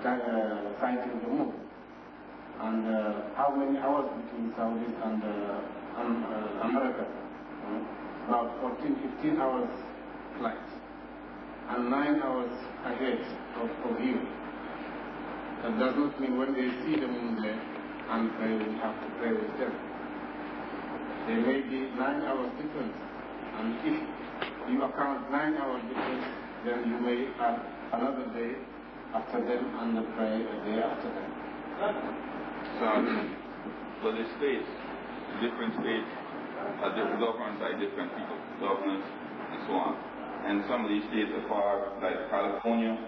sighting the moon. And how many hours between Saudi and America? About 14, 15 hours flight. And 9 hours ahead of you. That does not mean when they see the moon there and they will have to pray with them. There may be 9 hours difference. And if you account 9 hours difference, then you may add another day after them and pray a day after them. So, but the states, different states are governed by different people, governors and so on. And some of these states are far, like California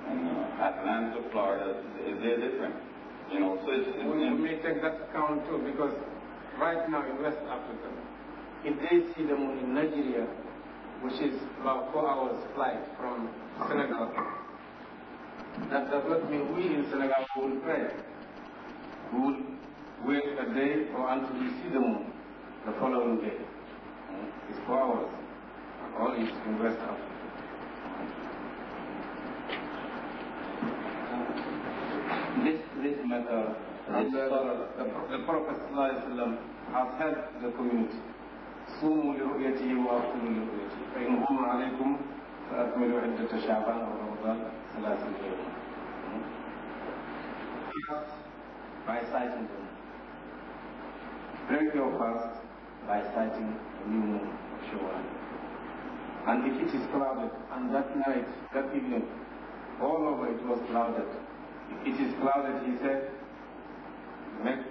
and Atlanta, Florida, they're different. You know, so we may take that account too, because right now in West Africa, if they see the moon in Nigeria, which is about 4 hours flight from Senegal, that does not mean we in Senegal will pray. We will wait a day or until we see the moon the following day. It's 4 hours. All is in West Africa. This matter, the Prophet ﷺ has helped the community. صوموا لرؤيته وأفطروا لرؤيته فإن غم عليكم فأكملوا عدة شعبان أو رمضان 30 يوما. Fast by sighting the moon. Break your fast by sighting the new moon, Shawwal. And if it is clouded, and that night, that evening, all over it was clouded. If it is clouded, he said, make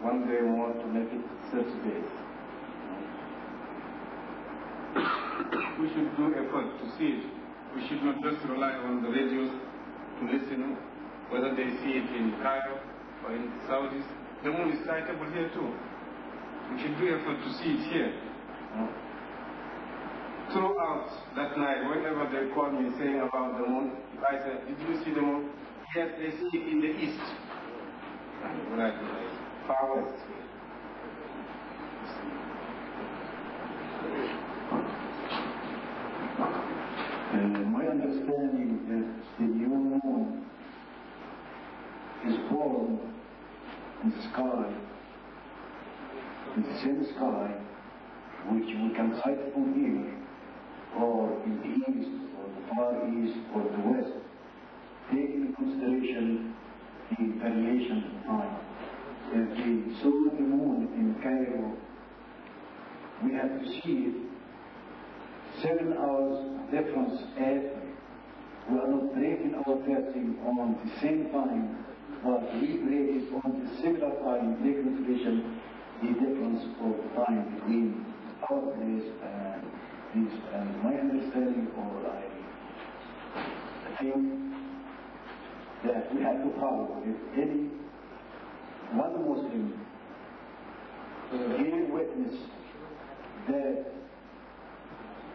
one day more to make it 30 days. We should do effort to see it. We should not just rely on the radios to listen, whether they see it in Cairo or in the Saudis. The moon is sightable here too. We should do effort to see it here. Throughout that night, whenever they call me saying about the moon, if I say, did you see the moon? Yes, they see it in the east. Right, far west. My understanding is the new moon is born in the sky, in the same sky, which we can sight from here, or in the east, or the far east, or the west, taking into consideration the variation of time. If we saw the moon in Cairo, we have to see it 7 hours difference after. We are not breaking our fasting on the same time, but we break it on the similar time, taking into consideration the difference of time between our place and this. And my understanding, or I think that we have to follow. If any one Muslim gave witness that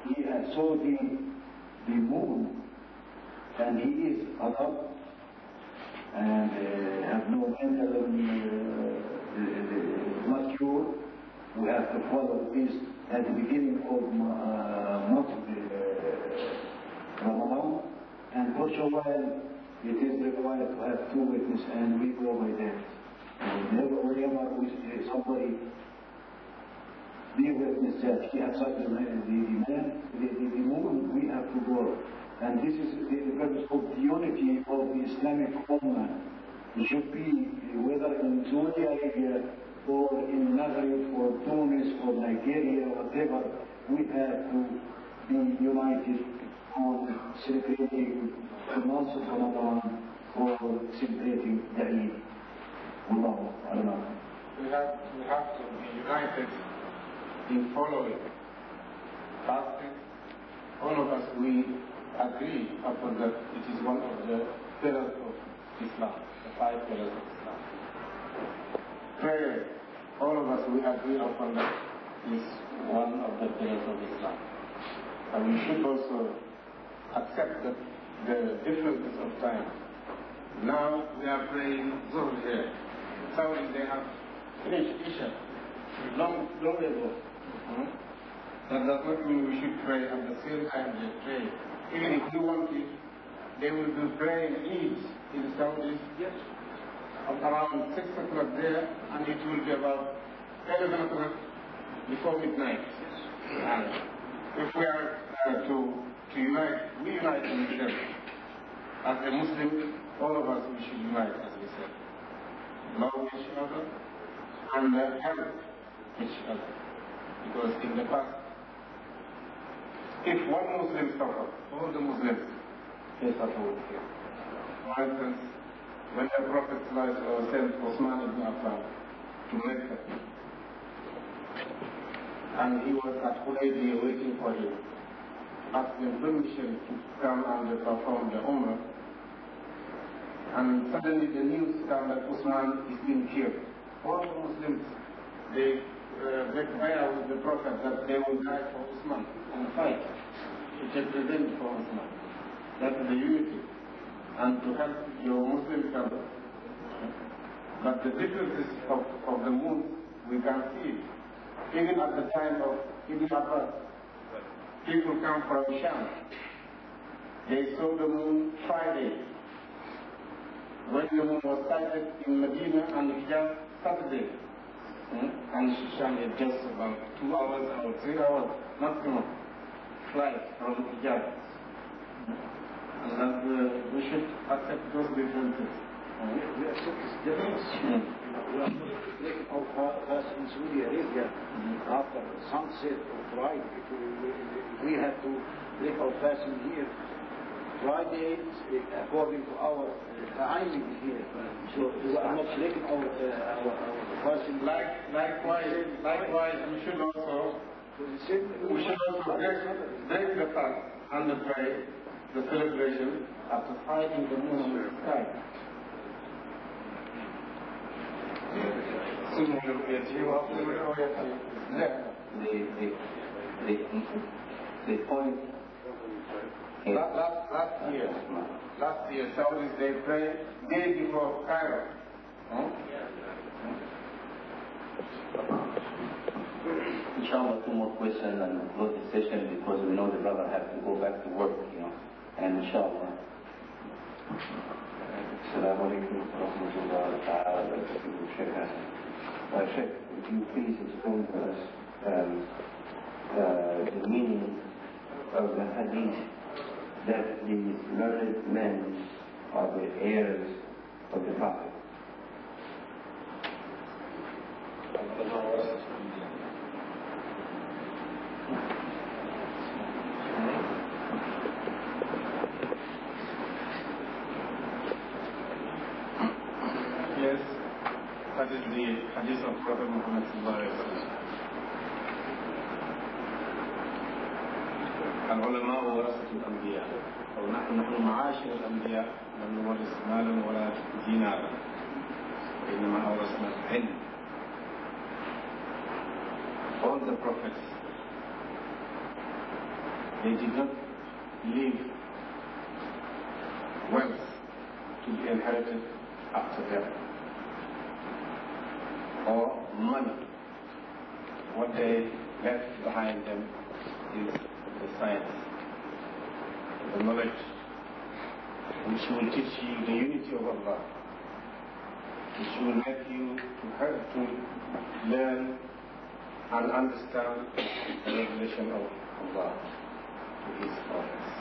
he has saw the moon and he is adult and have no mental mature, we have to follow this at the beginning of month Ramadan, and for Shawwal it is required to have 2 witnesses, and we go by that. Whenever somebody be witness that he has such the moon, we have to go. And this is the purpose of the unity of the Islamic Ummah. It should be, whether in Saudi Arabia or in Maghreb or Tunis or Nigeria or whatever, we have to be united on celebrating the month of Ramadan or celebrating the Eid. Allah, Allah. We have to be united in following fasting. All of us, we agree upon that it is one of the pillars of Islam, the 5 pillars of Islam. Prayer, all of us, we agree upon that is one of the pillars of Islam. And we should also accept that the differences of time. Now we are praying Zuhr here. Saudi, they have finished Isha long ago. That does not mean we should pray at the same time they pray. Even if we want it, they will be praying Eid in Saudis, Yes. around 6 o'clock there, and it will be about 11 o'clock before midnight. And if we are to unite, we unite with them. As a Muslim, all of us, we should unite, as we said. Love each other and help each other. Because in the past, if one Muslim suffers, all the Muslims, they suffer with him. For instance, when the Prophet sent Osman ibn Affan to Mecca, and he was at Hudaybiyah waiting for him, asking permission to come and perform the Umrah, and suddenly the news came that Osman is being killed. All the Muslims, they bay'ah with the Prophet that they will die for Osman and fight to take revenge for Osman. That's the unity. And to help your Muslim brothers. But the differences of the moon, we can see it. Even at the time of Ibn Abbas, people come from Sham. They saw the moon Friday. When the moon was sighted in Medina and Hijaz Saturday. And Sham is just about 2 hours or 3 hours maximum flight from Hijaz. And that we should accept those differences. We accept this difference. We are not breaking our fast in Saudi Arabia after sunset or Friday. We have to break our fast in here. Friday, according to our timing here. So we are not breaking our fasting. Likewise, we should also break the fast and the celebration after fighting the moon in the sky. The point last year, Saudis, they pray day before Cairo. Inshallah, 2 more questions and close the session because we know the brother has to go back to work, And inshallah. Assalamu alaikum wa rahmatullahi ta'ala wa barakatuh, Cheikh Hassan. Sheikh, would you please explain to us the meaning of the hadith that the learned men are the heirs of the Prophet? Yes, that is the hadith of Prophet Muhammad sallallahu alaihi wasallam. العلماء ورثة الأنبياء ونحن معاشر الأنبياء لم نورث مالا ولا دينارا وإنما أورثنا العلم. All the prophets, they did not leave wealth to be inherited after them or money. What they left behind them is the science, the knowledge, which will teach you the unity of Allah, which will make you to help to learn and understand the revelation of Allah to His prophets.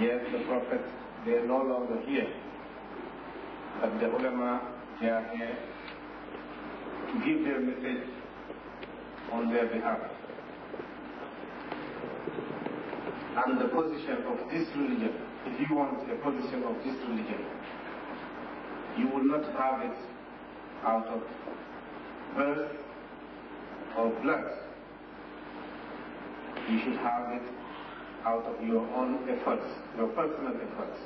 Yes, the prophets, they are no longer here, but the ulama, they are here to give their message on their behalf. And the position of this religion, if you want a position of this religion, you will not have it out of birth or blood. You should have it out of your own efforts, your personal efforts.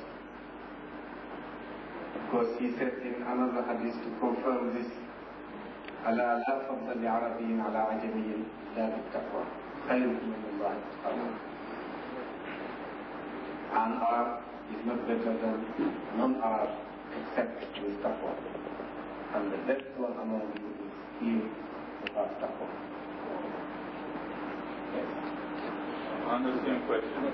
Because he said in another hadith to confirm this, ألا لا فضل لعربي على عجمي لا بالتقوى خيركم من الله أتقاكم. An Arab is not better than non-Arab except with taqwa. And the best one among you is he who has taqwa. Yes. On the same question.